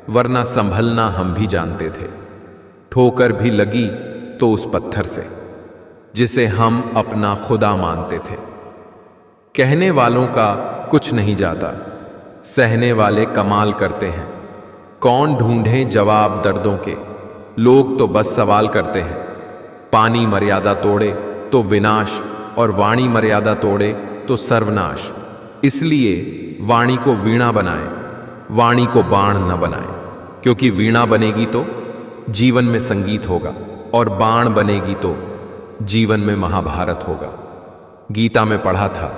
वरना संभलना हम भी जानते थे। ठोकर भी लगी तो उस पत्थर से जिसे हम अपना खुदा मानते थे। कहने वालों का कुछ नहीं जाता, सहने वाले कमाल करते हैं। कौन ढूंढे जवाब दर्दों के, लोग तो बस सवाल करते हैं। पानी मर्यादा तोड़े तो विनाश और वाणी मर्यादा तोड़े तो सर्वनाश। इसलिए वाणी को वीणा बनाएं, वाणी को बाण न बनाएं, क्योंकि वीणा बनेगी तो जीवन में संगीत होगा और बाण बनेगी तो जीवन में महाभारत होगा। गीता में पढ़ा था,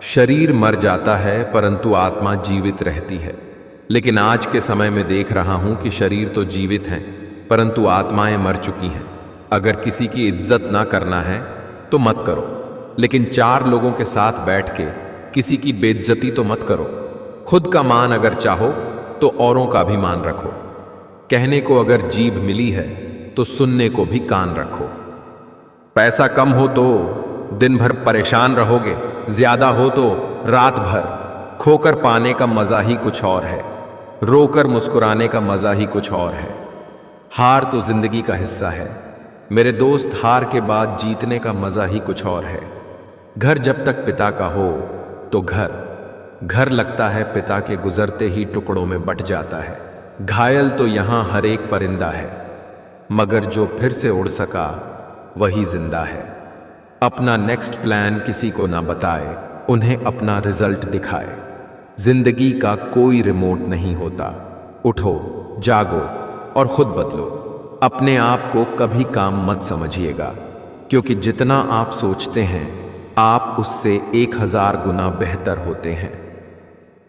शरीर मर जाता है परंतु आत्मा जीवित रहती है। लेकिन आज के समय में देख रहा हूं कि शरीर तो जीवित हैं परंतु आत्माएं मर चुकी हैं। अगर किसी की इज्जत ना करना है तो मत करो, लेकिन चार लोगों के साथ बैठ के किसी की बेइज्जती तो मत करो। खुद का मान अगर चाहो तो औरों का भी मान रखो। कहने को अगर जीभ मिली है तो सुनने को भी कान रखो। पैसा कम हो तो दिन भर परेशान रहोगे, ज्यादा हो तो रात भर। खोकर पाने का मजा ही कुछ और है, रोकर मुस्कुराने का मजा ही कुछ और है। हार तो जिंदगी का हिस्सा है मेरे दोस्त, हार के बाद जीतने का मजा ही कुछ और है। घर जब तक पिता का हो तो घर लगता है पिता के गुजरते ही टुकड़ों में बट जाता है। घायल तो यहां हर एक परिंदा है, मगर जो फिर से उड़ सका वही जिंदा है। अपना नेक्स्ट प्लान किसी को ना बताए, उन्हें अपना रिजल्ट दिखाए। जिंदगी का कोई रिमोट नहीं होता। उठो, जागो और खुद बदलो। अपने आप को कभी काम मत समझिएगा, क्योंकि जितना आप सोचते हैं आप उससे 1000 गुना बेहतर होते हैं।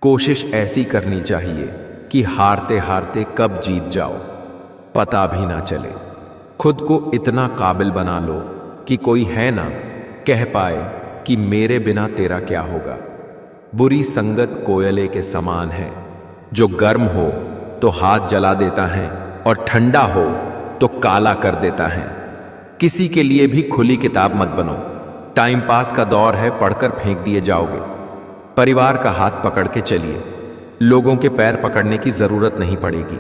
कोशिश ऐसी करनी चाहिए कि हारते हारते कब जीत जाओ पता भी ना चले। खुद को इतना काबिल बना लो कि कोई है ना कह पाए कि मेरे बिना तेरा क्या होगा। बुरी संगत कोयले के समान है, जो गर्म हो तो हाथ जला देता है और ठंडा हो तो काला कर देता है। किसी के लिए भी खुली किताब मत बनो। टाइम पास का दौर है, पढ़कर फेंक दिए जाओगे। परिवार का हाथ पकड़ के चलिए, लोगों के पैर पकड़ने की जरूरत नहीं पड़ेगी।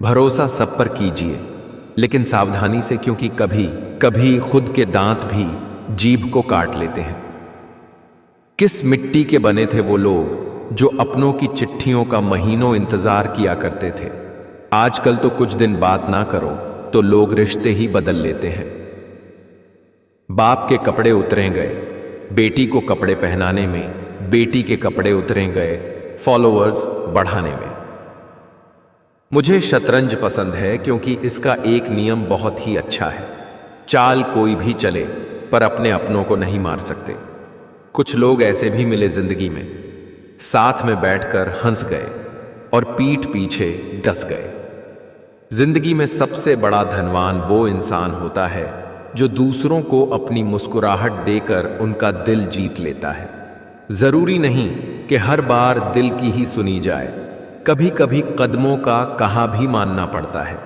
भरोसा सब पर कीजिए, लेकिन सावधानी से, क्योंकि कभी कभी खुद के दांत भी जीभ को काट लेते हैं। किस मिट्टी के बने थे वो लोग जो अपनों की चिट्ठियों का महीनों इंतजार किया करते थे। आजकल तो कुछ दिन बात ना करो तो लोग रिश्ते ही बदल लेते हैं। बाप के कपड़े उतरे गए, बेटी को कपड़े पहनाने में, बेटी के कपड़े उतरे गए फॉलोअर्स बढ़ाने में। मुझे शतरंज पसंद है क्योंकि इसका एक नियम बहुत ही अच्छा है। चाल कोई भी चले पर अपने अपनों को नहीं मार सकते। कुछ लोग ऐसे भी मिले जिंदगी में, साथ में बैठकर हंस गए और पीठ पीछे डस गए। जिंदगी में सबसे बड़ा धनवान वो इंसान होता है जो दूसरों को अपनी मुस्कुराहट देकर उनका दिल जीत लेता है। जरूरी नहीं कि हर बार दिल की ही सुनी जाए, कभी कभी कदमों का कहा भी मानना पड़ता है।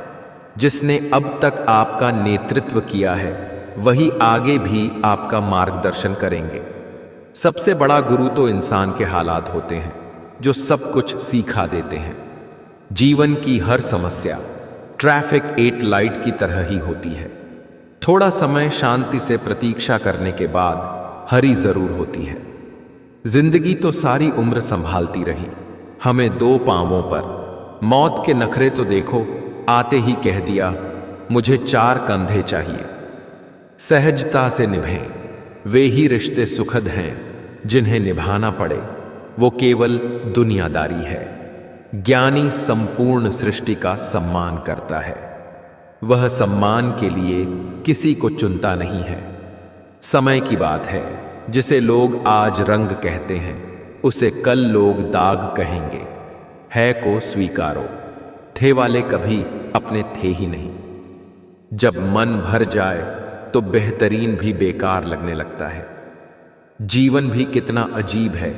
जिसने अब तक आपका नेतृत्व किया है वही आगे भी आपका मार्गदर्शन करेंगे। सबसे बड़ा गुरु तो इंसान के हालात होते हैं जो सब कुछ सिखा देते हैं। जीवन की हर समस्या ट्रैफिक 8 लाइट की तरह ही होती है। थोड़ा समय शांति से प्रतीक्षा करने के बाद हरी जरूर होती है। जिंदगी तो सारी उम्र संभालती रही हमें दो पांवों पर। मौत के नखरे तो देखो, आते ही कह दिया मुझे चार कंधे चाहिए। सहजता से निभें, वे ही रिश्ते सुखद हैं जिन्हें निभाना पड़े वो केवल दुनियादारी है। ज्ञानी संपूर्ण सृष्टि का सम्मान करता है, वह सम्मान के लिए किसी को चुनता नहीं है। समय की बात है, जिसे लोग आज रंग कहते हैं उसे कल लोग दाग कहेंगे। है को स्वीकारो, थे वाले कभी अपने थे ही नहीं। जब मन भर जाए तो बेहतरीन भी बेकार लगने लगता है। जीवन भी कितना अजीब है,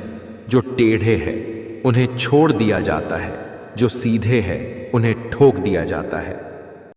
जो टेढ़े हैं उन्हें छोड़ दिया जाता है, जो सीधे हैं उन्हें ठोक दिया जाता है।